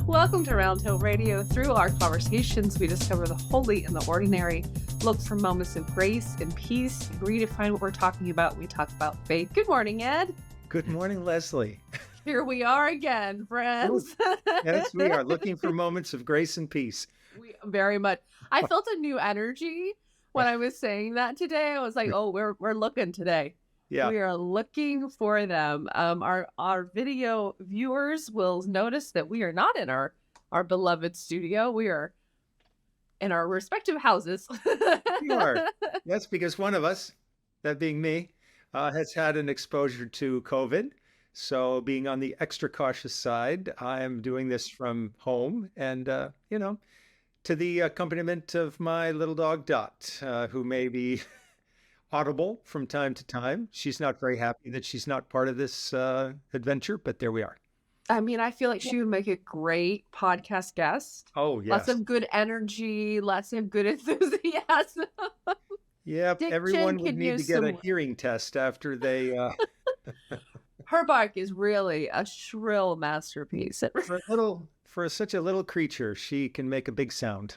Welcome to Round Hill Radio. Through our conversations, we discover the holy and the ordinary, look for moments of grace and peace, and redefine what we're talking about. We talk about faith. Good morning, Ed. Good morning, Leslie. Here we are again, friends. Yes, we are looking for moments of grace and peace. We very much. I felt a new energy when I was saying that today. I was like, oh, we're looking today. Yeah. We are looking for them. Our video viewers will notice that we are not in our beloved studio. We are in our respective houses. We are. That's because one of us, that being me, has had an exposure to COVID. So being on the extra cautious side, I am doing this from home and, to the accompaniment of my little dog Dot, who may be audible from time to time. She's not very happy that she's not part of this adventure, but there we are. I mean, I feel like she would make a great podcast guest. Oh, yes. Lots of good energy, lots of good enthusiasm. Yep, everyone would need to get a hearing test after they... Her bark is really a shrill masterpiece. For such a little creature, she can make a big sound.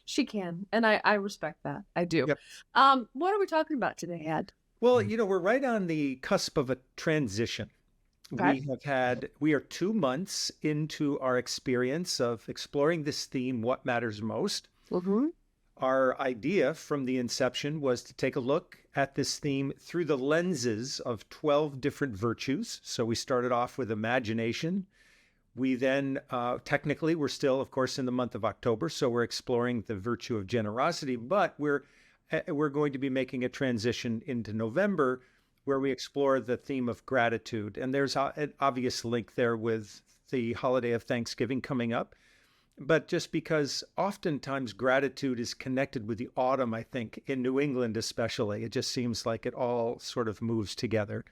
She can, and I respect that. I do. Yep. What are we talking about today, Ed? Well, we're right on the cusp of a transition. Okay. We are 2 months into our experience of exploring this theme, what matters most. Mm-hmm. Our idea from the inception was to take a look at this theme through the lenses of 12 different virtues. So we started off with imagination. We then, technically, we're still, of course, in the month of October, so we're exploring the virtue of generosity, but we're going to be making a transition into November where we explore the theme of gratitude. And there's an obvious link there with the holiday of Thanksgiving coming up. But just because oftentimes gratitude is connected with the autumn, I think, in New England especially, it just seems like it all sort of moves together.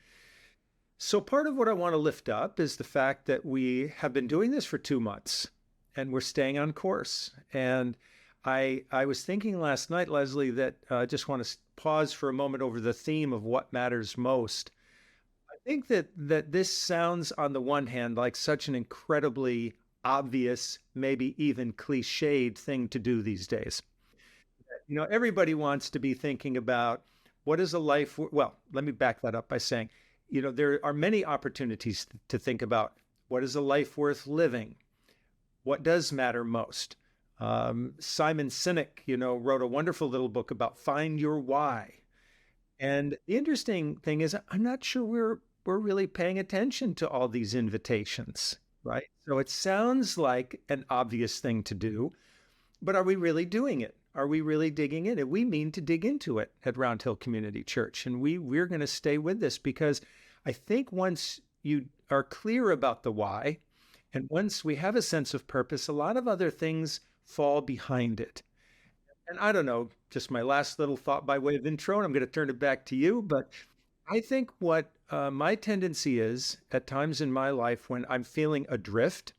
So part of what I want to lift up is the fact that we have been doing this for 2 months and we're staying on course. And I was thinking last night, Leslie, that I just want to pause for a moment over the theme of what matters most. I think that this sounds on the one hand like such an incredibly obvious, maybe even cliched thing to do these days. Everybody wants to be thinking about what is a life. Well, let me back that up by saying, there are many opportunities to think about what is a life worth living? What does matter most? Simon Sinek, wrote a wonderful little book about find your why. And the interesting thing is, I'm not sure we're really paying attention to all these invitations, right? So it sounds like an obvious thing to do, but are we really doing it? Are we really digging in? And we mean to dig into it at Round Hill Community Church. And we're going to stay with this because I think once you are clear about the why, and once we have a sense of purpose, a lot of other things fall behind it. And I don't know, just my last little thought by way of intro, and I'm going to turn it back to you. But I think what my tendency is at times in my life when I'm feeling adrift,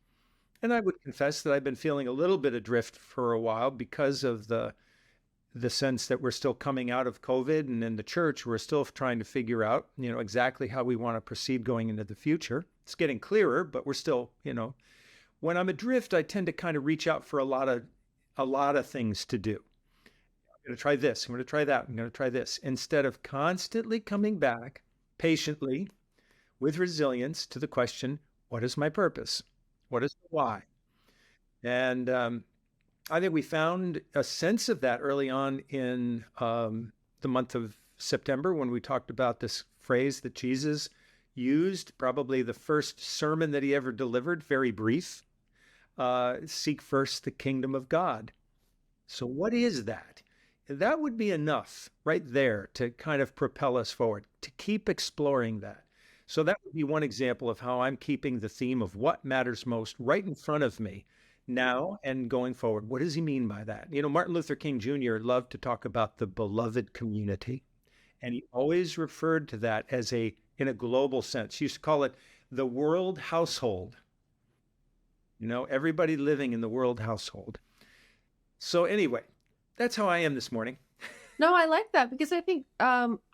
and I would confess that I've been feeling a little bit adrift for a while because of the sense that we're still coming out of COVID, and in the church, we're still trying to figure out, exactly how we want to proceed going into the future. It's getting clearer, but we're still, when I'm adrift, I tend to kind of reach out for a lot of things to do. I'm going to try this. I'm going to try that. I'm going to try this. Instead of constantly coming back patiently with resilience to the question, what is my purpose? What is the why? And I think we found a sense of that early on in the month of September when we talked about this phrase that Jesus used, probably the first sermon that he ever delivered, very brief, seek first the kingdom of God. So what is that? That would be enough right there to kind of propel us forward, to keep exploring that. So that would be one example of how I'm keeping the theme of what matters most right in front of me now and going forward. What does he mean by that? Martin Luther King Jr. loved to talk about the beloved community, and he always referred to that as in a global sense. He used to call it the world household. Everybody living in the world household. So anyway, that's how I am this morning. No, I like that because I think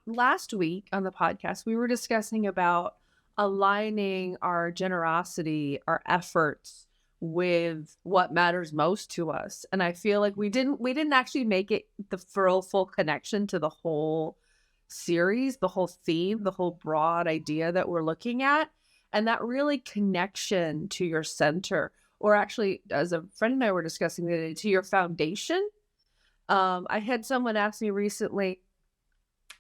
last week on the podcast, we were discussing about aligning our generosity, our efforts with what matters most to us. And I feel like we didn't actually make it the full connection to the whole series, the whole theme, the whole broad idea that we're looking at. And that really connection to your center, or actually, as a friend and I were discussing the other day, to your foundation. I had someone ask me recently,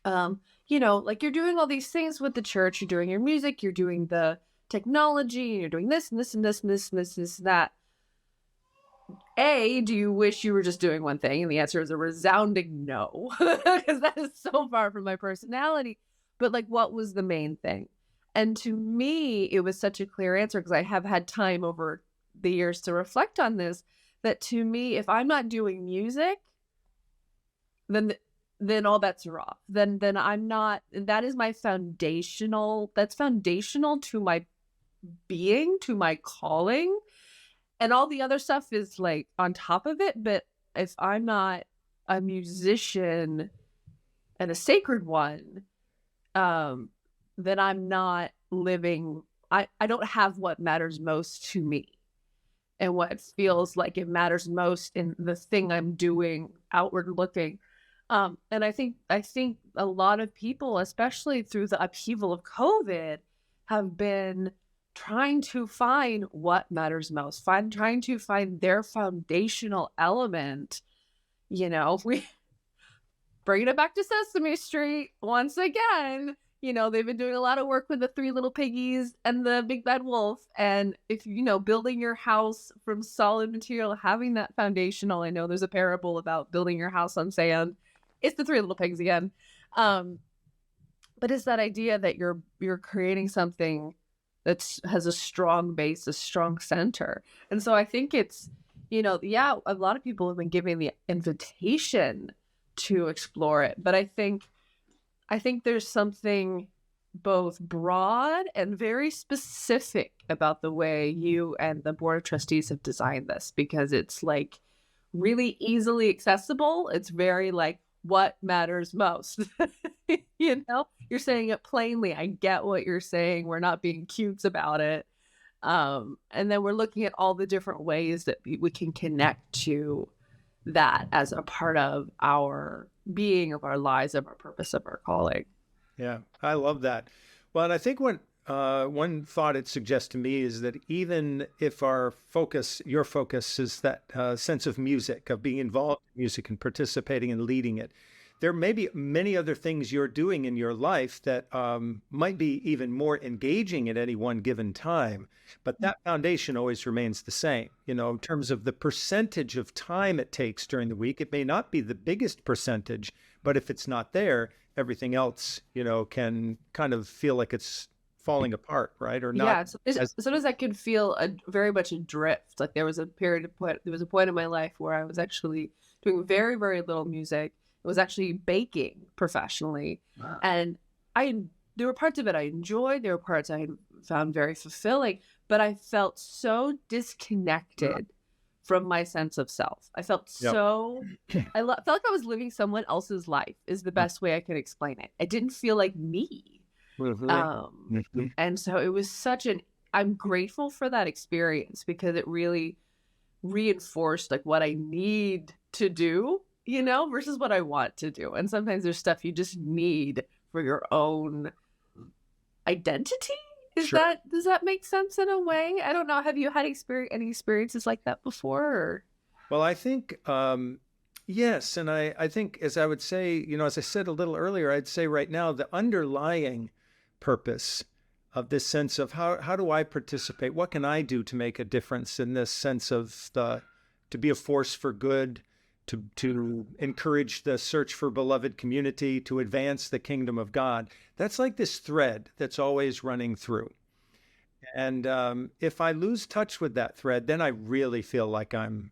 like, you're doing all these things with the church, you're doing your music, you're doing the technology, and you're doing this and this and this and this and this and that. A, do you wish you were just doing one thing? And the answer is a resounding no, because that is so far from my personality. But like, what was the main thing? And to me, it was such a clear answer, because I have had time over the years to reflect on this, that to me, if I'm not doing music, then all bets are off. Then I'm not, that is that's foundational to my being, to my calling. And all the other stuff is like on top of it. But if I'm not a musician and a sacred one, then I'm not living, I don't have what matters most to me, and what feels like it matters most in the thing I'm doing, outward looking. And I think a lot of people, especially through the upheaval of COVID, have been trying to find what matters most, trying to find their foundational element. We bringing it back to Sesame Street once again. They've been doing a lot of work with the Three Little Piggies and the Big Bad Wolf. And if, building your house from solid material, having that foundational, I know there's a parable about building your house on sand. It's the Three Little Pigs again. But it's that idea that you're creating something that has a strong base, a strong center. And so I think it's, a lot of people have been giving the invitation to explore it. But I think there's something both broad and very specific about the way you and the Board of Trustees have designed this, because it's like really easily accessible. It's very like, what matters most? You're saying it plainly. I get what you're saying. We're not being cutes about it. And then we're looking at all the different ways that we can connect to that as a part of our being, of our lives, of our purpose, of our calling. Yeah, I love that. Well, and I think one thought it suggests to me is that even if your focus is that sense of music, of being involved in music and participating and leading it, there may be many other things you're doing in your life that might be even more engaging at any one given time. But that foundation always remains the same. In terms of the percentage of time it takes during the week, it may not be the biggest percentage, but if it's not there, everything else, can kind of feel like it's falling apart, right? Or not. Yeah, sometimes I could feel very much adrift. Like there was a point in my life where I was actually doing very, very little music. It was actually baking professionally. Wow. And there were parts of it I enjoyed. There were parts I found very fulfilling, but I felt so disconnected from my sense of self. I felt felt like I was living someone else's life, is the best way I can explain it. I didn't feel like me. And so it was I'm grateful for that experience, because it really reinforced like what I need to do, versus what I want to do. And sometimes there's stuff you just need for your own identity. Does that make sense in a way? I don't know. Have you had any experiences like that before? Or? Well, I think, yes. And I think, as I would say, as I said a little earlier, I'd say right now, the underlying purpose of this sense of how do I participate? What can I do to make a difference in this sense of to be a force for good, to encourage the search for beloved community, to advance the kingdom of God. That's like this thread that's always running through. And if I lose touch with that thread, then I really feel like I'm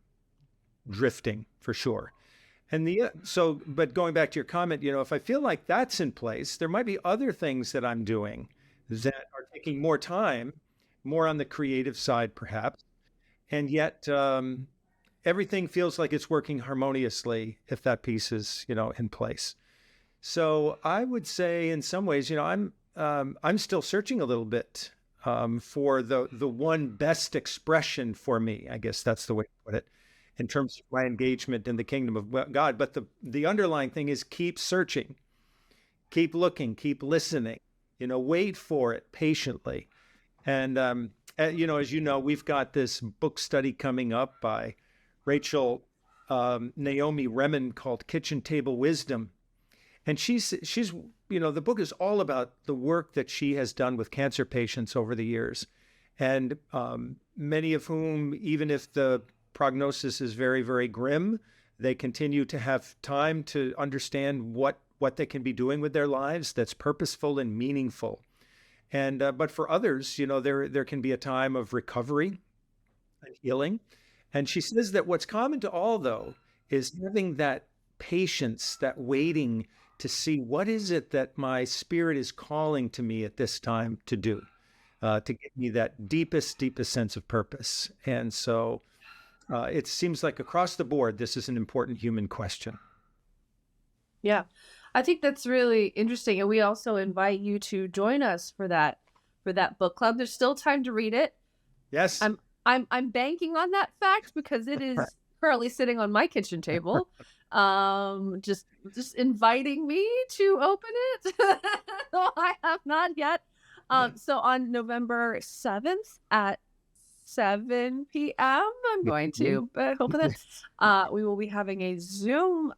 drifting for sure. And but going back to your comment, if I feel like that's in place, there might be other things that I'm doing that are taking more time, more on the creative side, perhaps. And yet, everything feels like it's working harmoniously if that piece is, in place. So I would say in some ways, I'm still searching a little bit for the one best expression for me. I guess that's the way to put it in terms of my engagement in the kingdom of God. But the underlying thing is keep searching, keep looking, keep listening, wait for it patiently. And, as you know, we've got this book study coming up by Rachel Naomi Remen called Kitchen Table Wisdom. And she's the book is all about the work that she has done with cancer patients over the years. And many of whom, even if the prognosis is very, very grim, they continue to have time to understand what they can be doing with their lives that's purposeful and meaningful. And but for others, there can be a time of recovery and healing. And she says that what's common to all, though, is having that patience, that waiting to see what is it that my spirit is calling to me at this time to do, to give me that deepest, deepest sense of purpose. And so it seems like across the board, this is an important human question. Yeah, I think that's really interesting. And we also invite you to join us for that book club. There's still time to read it. Yes. I'm banking on that fact because it is currently sitting on my kitchen table. Just inviting me to open it. No, I have not yet. So on November 7th at 7 p.m. I'm going to open it. We will be having a Zoom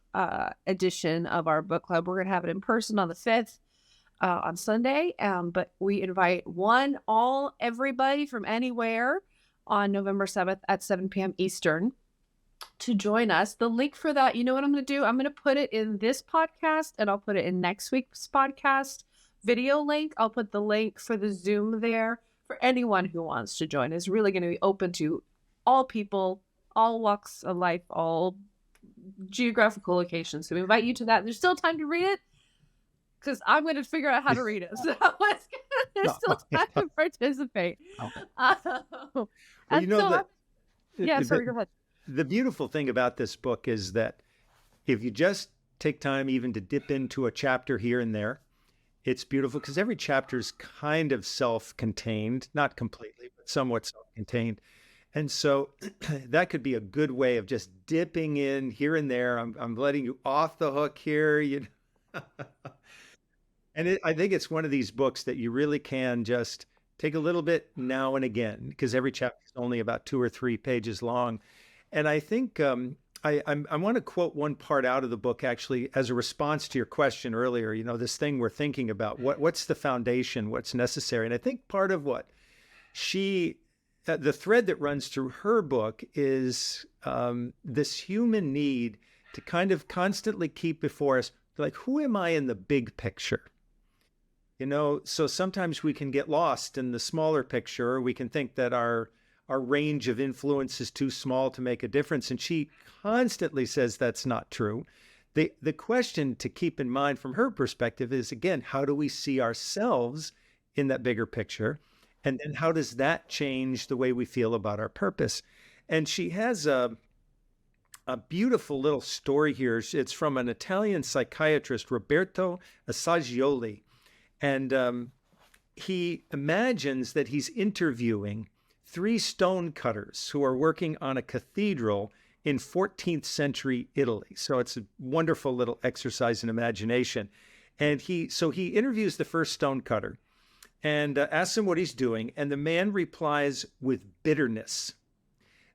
edition of our book club. We're going to have it in person on the 5th on Sunday. But we invite everybody from anywhere on November 7th at 7 p.m. Eastern to join us. The link for that, you know what I'm going to do? I'm going to put it in this podcast and I'll put it in next week's podcast video link. I'll put the link for the Zoom there for anyone who wants to join. It's really going to be open to all people, all walks of life, all geographical locations. So we invite you to that. There's still time to read it because I'm going to figure out how to read it. So there's still time to participate. Well, sorry, go ahead. The beautiful thing about this book is that if you just take time even to dip into a chapter here and there, it's beautiful because every chapter is kind of self-contained, not completely, but somewhat self-contained. And so that could be a good way of just dipping in here and there. I'm letting you off the hook here. And I think it's one of these books that you really can just take a little bit now and again, because every chapter is only about 2 or 3 pages long. And I think I want to quote one part out of the book, actually, as a response to your question earlier, this thing we're thinking about, what's the foundation, what's necessary. And I think part of what the thread that runs through her book is this human need to kind of constantly keep before us, like, who am I in the big picture? So sometimes we can get lost in the smaller picture. We can think that our range of influence is too small to make a difference. And she constantly says that's not true. The question to keep in mind from her perspective is, again, how do we see ourselves in that bigger picture? And then how does that change the way we feel about our purpose? And she has a beautiful little story here. It's from an Italian psychiatrist, Roberto Assagioli. And he imagines that he's interviewing 3 stonecutters who are working on a cathedral in 14th century Italy. So it's a wonderful little exercise in imagination. And he interviews the first stonecutter and asks him what he's doing. And the man replies with bitterness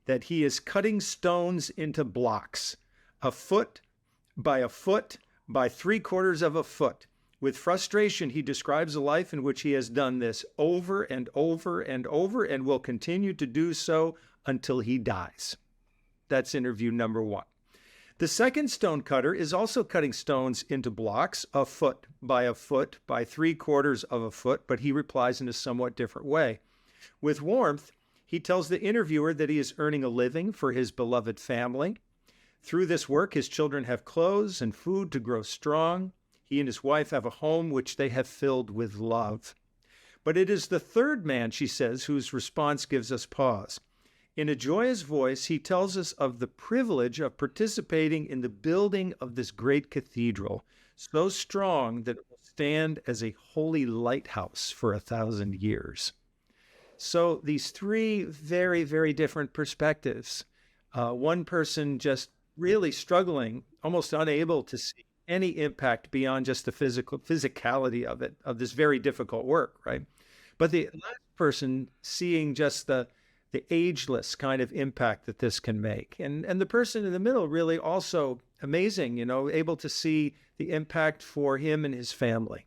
that he is cutting stones into blocks, a foot by 3/4 of a foot. With frustration, he describes a life in which he has done this over and over and over and will continue to do so until he dies. That's interview number 1. The second stonecutter is also cutting stones into blocks, a foot by 3/4 of a foot, but he replies in a somewhat different way. With warmth, he tells the interviewer that he is earning a living for his beloved family. Through this work, his children have clothes and food to grow strong. He and his wife have a home which they have filled with love. But it is the third man, she says, whose response gives us pause. In a joyous voice, he tells us of the privilege of participating in the building of this great cathedral, so strong that it will stand as a holy lighthouse for 1,000 years. So these three very, very different perspectives. One person just really struggling, almost unable to see any impact beyond just the physicality of it, of this very difficult work, right? But the last person seeing just the ageless kind of impact that this can make. And the person in the middle really also amazing, able to see the impact for him and his family.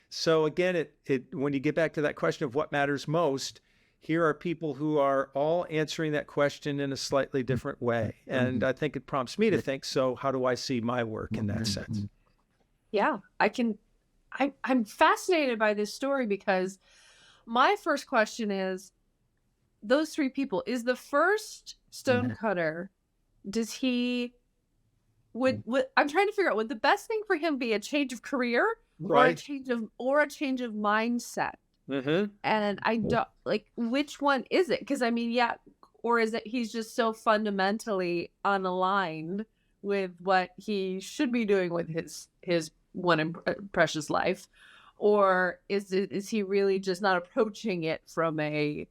So again, it when you get back to that question of what matters most, here are people who are all answering that question in a slightly different way. And I think it prompts me to think, so how do I see my work in that sense? Yeah, I'm fascinated by this story because my first question is those three people, is the first stonecutter, does he would I'm trying to figure out, would the best thing for him be a change of career or Right. a change of mindset? Mm-hmm. And I don't like, which one is it? Because I mean, yeah, or is it he's just so fundamentally unaligned with what he should be doing with his precious life, or is he really just not approaching it from a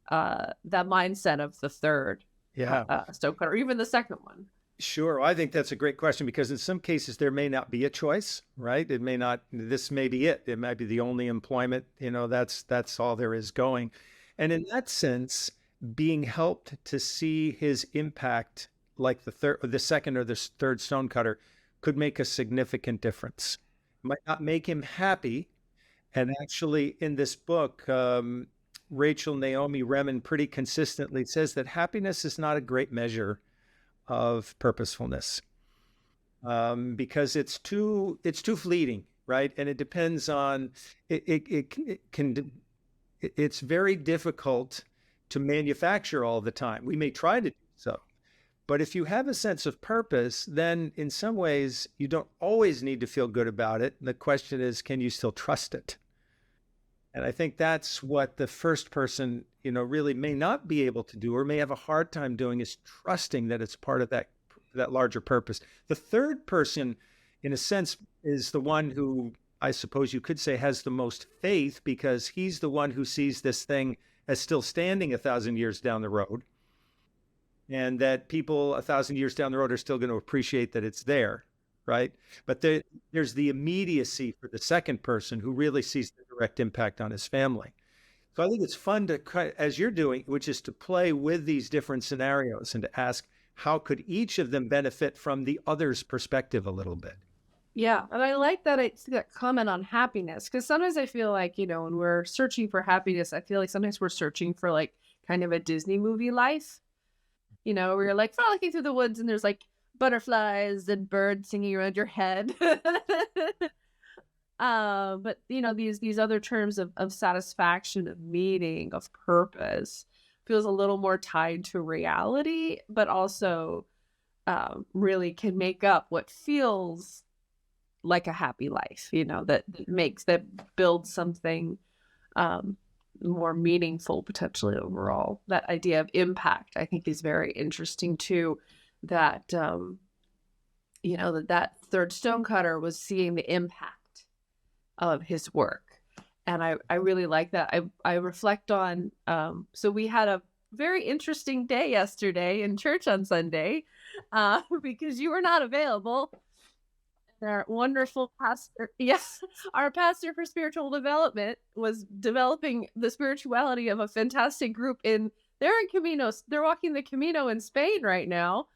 that mindset of the third Yeah. stonecutter, or even the second one? Sure. I think that's a great question because in some cases there may not be a choice, right? It may not, this may be it. It might be the only employment, that's all there is going. And in that sense, being helped to see his impact like the third or the second or the third stonecutter could make a significant difference. Might not make him happy. And actually in this book, Rachel Naomi Remen pretty consistently says that happiness is not a great measure of purposefulness, because it's too fleeting, right? And it depends on it can it's very difficult to manufacture all the time. We may try to do so, but if you have a sense of purpose, then in some ways you don't always need to feel good about it. The question is, can you still trust it? And I think that's what the first person, really may not be able to do or may have a hard time doing, is trusting that it's part of that larger purpose. The third person, in a sense, is the one who I suppose you could say has the most faith because he's the one who sees this thing as still standing 1,000 years down the road, and that people 1,000 years down the road are still going to appreciate that it's there, right? But there's the immediacy for the second person who really sees the direct impact on his family. So I think it's fun to, as you're doing, which is to play with these different scenarios and to ask how could each of them benefit from the other's perspective a little bit. Yeah, and I like that it's that comment on happiness, because sometimes I feel like, when we're searching for happiness, I feel like sometimes we're searching for like kind of a Disney movie life, where you're like frolicking through the woods and there's like butterflies and birds singing around your head. But these other terms of satisfaction, of meaning, of purpose feels a little more tied to reality, but also really can make up what feels like a happy life, that builds something um, more meaningful potentially overall. That idea of impact, I think, is very interesting too. That that third stonecutter was seeing the impact of his work, and I really like that. I reflect on so we had a very interesting day yesterday in church on Sunday because you were not available. Our wonderful pastor, yes, our pastor for spiritual development was developing the spirituality of a fantastic group they're in Caminos. They're walking the Camino in Spain right now,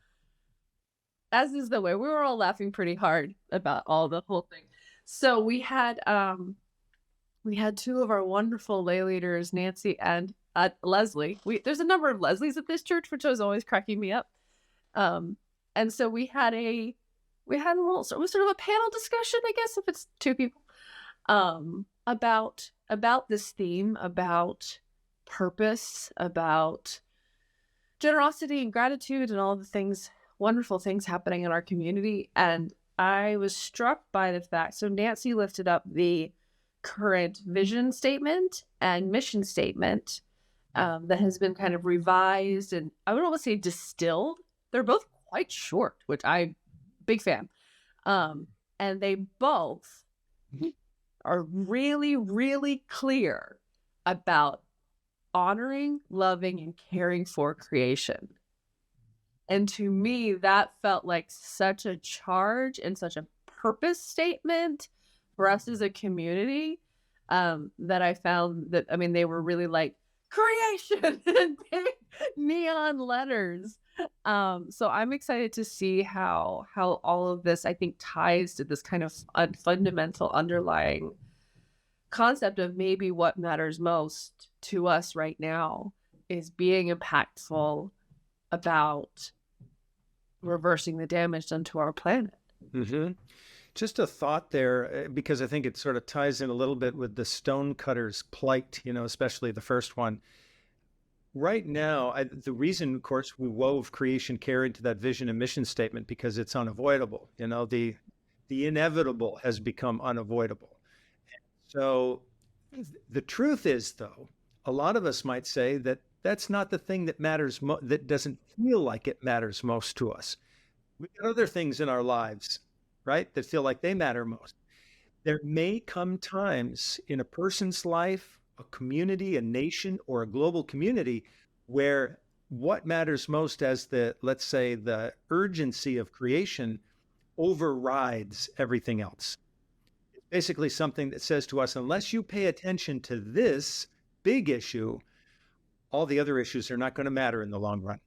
as is the way. We were all laughing pretty hard about all the whole thing. So we had two of our wonderful lay leaders, Nancy and Leslie. There's a number of Leslies at this church, which was always cracking me up. And so we had a little sort of a panel discussion, I guess, if it's two people, about this theme, about purpose, about generosity and gratitude and all the things, wonderful things happening in our community. And I was struck by the fact, so Nancy lifted up the current vision statement and mission statement that has been kind of revised and I would almost say distilled. They're both quite short, which I'm big fan. And they both are really, really clear about honoring, loving, and caring for creation. And to me, that felt like such a charge and such a purpose statement for us as a community, that I found that, I mean, they were really like, creation in big neon letters. So I'm excited to see how all of this, I think, ties to this kind of fundamental underlying concept of maybe what matters most to us right now is being impactful about reversing the damage done to our planet. Mm-hmm. Just a thought there, because I think it sort of ties in a little bit with the stonecutter's plight, especially the first one. Right now, the reason, of course, we wove creation care into that vision and mission statement because it's unavoidable. The inevitable has become unavoidable. So the truth is, though, a lot of us might say that that's not the thing that matters, that doesn't feel like it matters most to us. We've got other things in our lives, right, that feel like they matter most. There may come times in a person's life, a community, a nation, or a global community where what matters most as let's say, the urgency of creation overrides everything else. It's basically something that says to us, unless you pay attention to this big issue, all the other issues are not going to matter in the long run.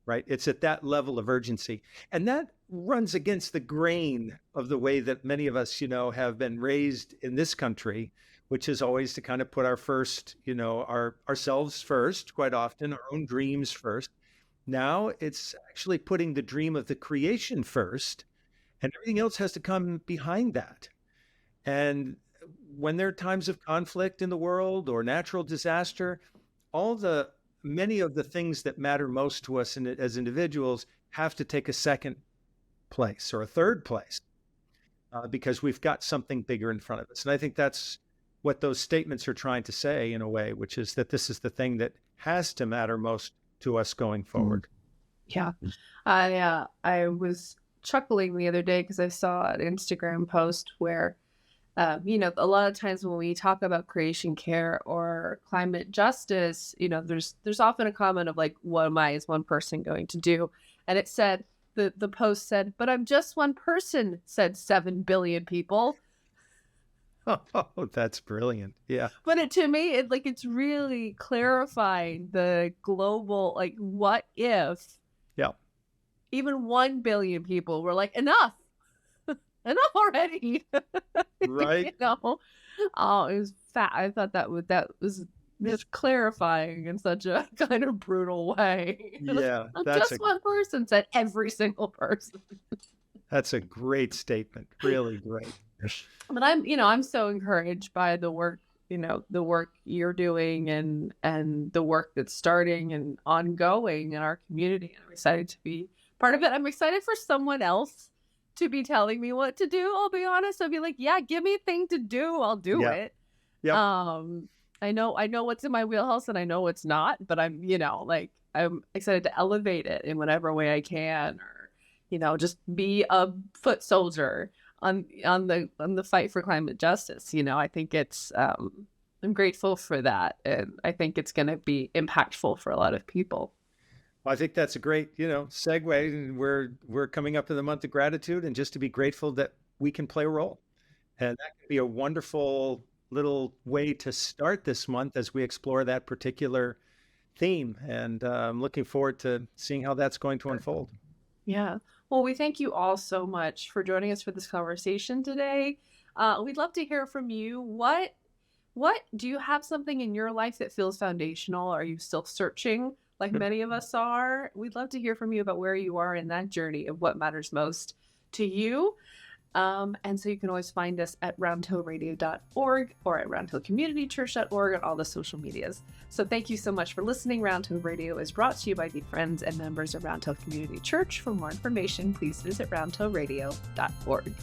Right? It's at that level of urgency. And that runs against the grain of the way that many of us, have been raised in this country, which is always to kind of put our first, ourselves first, quite often, our own dreams first. Now it's actually putting the dream of the creation first, and everything else has to come behind that. And when there are times of conflict in the world or natural disaster, many of the things that matter most to us as individuals have to take a second place or a third place because we've got something bigger in front of us. And I think that's what those statements are trying to say in a way, which is that this is the thing that has to matter most to us going forward. Yeah. I was chuckling the other day because I saw an Instagram post where a lot of times when we talk about creation care or climate justice, there's often a comment of like, what am I as one person going to do? And it said, the post said, but I'm just one person, said 7 billion people. Oh, that's brilliant. Yeah. But to me, it's really clarifying the global, like, what if even 1 billion people were like, enough already. Right. Oh, it was fat. I thought that was just clarifying in such a kind of brutal way. Yeah, one person, said every single person. That's a great statement. Really great. But I'm so encouraged by the work, the work you're doing and the work that's starting and ongoing in our community. I'm excited to be part of it. I'm excited for someone else to be telling me what to do. I'll be honest. I'll be like, yeah, give me a thing to do. I'll do it. Yeah. I know what's in my wheelhouse and I know what's not, but I'm excited to elevate it in whatever way I can, or, just be a foot soldier on the fight for climate justice. I think it's, I'm grateful for that. And I think it's going to be impactful for a lot of people. Well, I think that's a great, segue. And we're coming up to the month of gratitude, and just to be grateful that we can play a role. And that can be a wonderful little way to start this month as we explore that particular theme. And I'm looking forward to seeing how that's going to unfold. Yeah. Well, we thank you all so much for joining us for this conversation today. We'd love to hear from you. What do you have something in your life that feels foundational? Are you still searching like many of us are? We'd love to hear from you about where you are in that journey of what matters most to you. And so you can always find us at roundhillradio.org or at roundhillcommunitychurch.org on all the social medias. So thank you so much for listening. Round Hill Radio is brought to you by the friends and members of Round Hill Community Church. For more information, please visit roundhillradio.org.